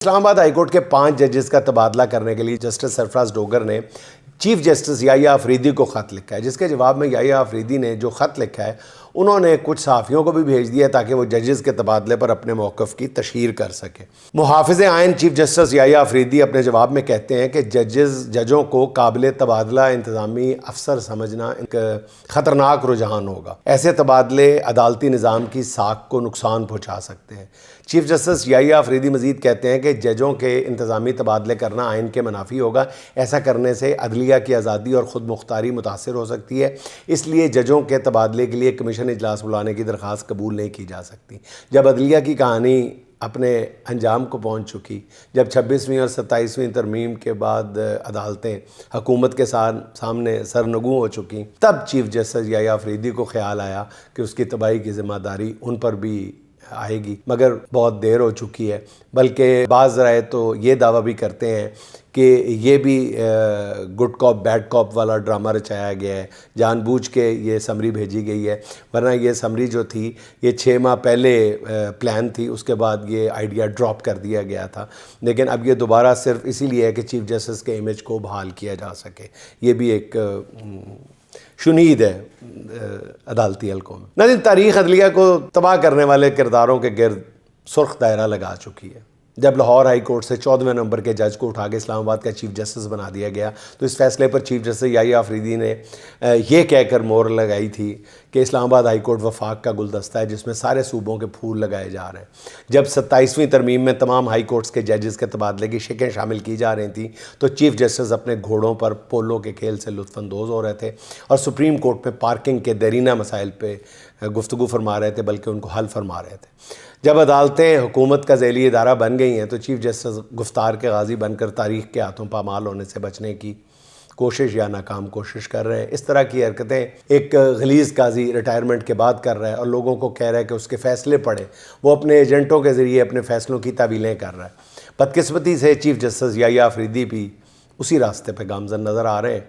Islamabad high court के 5 जजेस का तबादला करने के लिए जस्टिस सरफराज डोगर ने चीफ जस्टिस याहिया अफरीदी को ख़त लिखा है, जिसके जवाब में याहिया अफरीदी ने जो ख़त लिखा है उन्होंने कुछ सहाफ़ियों को भी भेज दिया ताकि वो जजेस के तबादले पर अपने मौक़िफ़ की तशहीर कर सके। मुहाफ़िज़ आइन चीफ जस्टिस याहिया अफरीदी अपने जवाब में कहते हैं कि जजों को काबिल तबादला इंतज़ामी अफसर समझना एक ख़तरनाक रुझान होगा। ऐसे तबादले अदालती निज़ाम की साख को नुकसान पहुँचा सकते हैं। चीफ जस्टिस याहिया अफरीदी मज़ीद कहते हैं कि जजों के इंतज़ामी तबादले करना आइन के मनाफी होगा। ऐसा करने से अदलिया की आज़ादी और ख़ुद मुख्तारी मुतासर हो सकती है, इसलिए जजों के तबादले के लिए कमीशन इजलास बुलाने की दरख्वास्त कबूल नहीं की जा सकती। जब अदलिया की कहानी अपने अंजाम को पहुंच चुकी, जब 26वीं और 27वीं तरमीम के बाद अदालतें हुकूमत के सामने सरनगू हो चुकी, तब चीफ जस्टिस याहिया अफरीदी को ख्याल आया कि उसकी तबाही की ज़िम्मेदारी उन पर भी आएगी, मगर बहुत देर हो चुकी है। बल्कि बाज़ राय तो ये दावा भी करते हैं कि ये भी गुड कॉप बैड कॉप वाला ड्रामा रचाया गया है, जानबूझ के ये समरी भेजी गई है, वरना ये समरी जो थी ये 6 माह पहले प्लान थी, उसके बाद ये आइडिया ड्रॉप कर दिया गया था। लेकिन अब ये दोबारा सिर्फ इसीलिए है कि चीफ जस्टिस के इमेज को बहाल किया जा सके। ये भी एक शुनीद है अदालती हल्कों में। नाज़रीन, तारीख़ अदलिया को तबाह करने वाले किरदारों के गिर्द सुर्ख दायरा लगा चुकी है। जब लाहौर हाई कोर्ट से 14वें नंबर के जज को उठा के इस्लामाबाद का चीफ जस्टिस बना दिया गया, तो इस फैसले पर चीफ जस्टिस याहिया अफरीदी ने ये कहकर मोहर लगाई थी कि इस्लामाबाद हाई कोर्ट वफाक का गुलदस्ता है जिसमें सारे सूबों के फूल लगाए जा रहे हैं। जब 27वीं तरमीम में तमाम हाई कोर्ट्स के जजेस के तबादले की शिकें शामिल की जा रही थी, तो चीफ जस्टिस अपने घोड़ों पर पोलो के खेल से लुत्फ़अंदोज़ हो रहे थे और सुप्रीम कोर्ट में पार्किंग के देरीना मसाइल पर गुफ्तगू फरमा रहे थे, बल्कि उनको हल फरमा रहे थे। जब अदालतें हुकूमत का ज़ैली इदारा बन गई हैं, तो चीफ जस्टिस गुफ्तार के गाजी बनकर तारीख़ के हाथों पामाल होने से बचने की कोशिश या नाकाम कोशिश कर रहे हैं। इस तरह की हरकतें एक गलीज़ काजी रिटायरमेंट के बाद कर रहा है और लोगों को कह रहा है कि उसके फ़ैसले पढ़े, वो अपने एजेंटों के ज़रिए अपने फ़ैसलों की तावीलें कर रहा है। बदकिस्मती से चीफ जस्टिस याहिया अफरीदी भी उसी रास्ते पर गामज़न नज़र आ रहे हैं।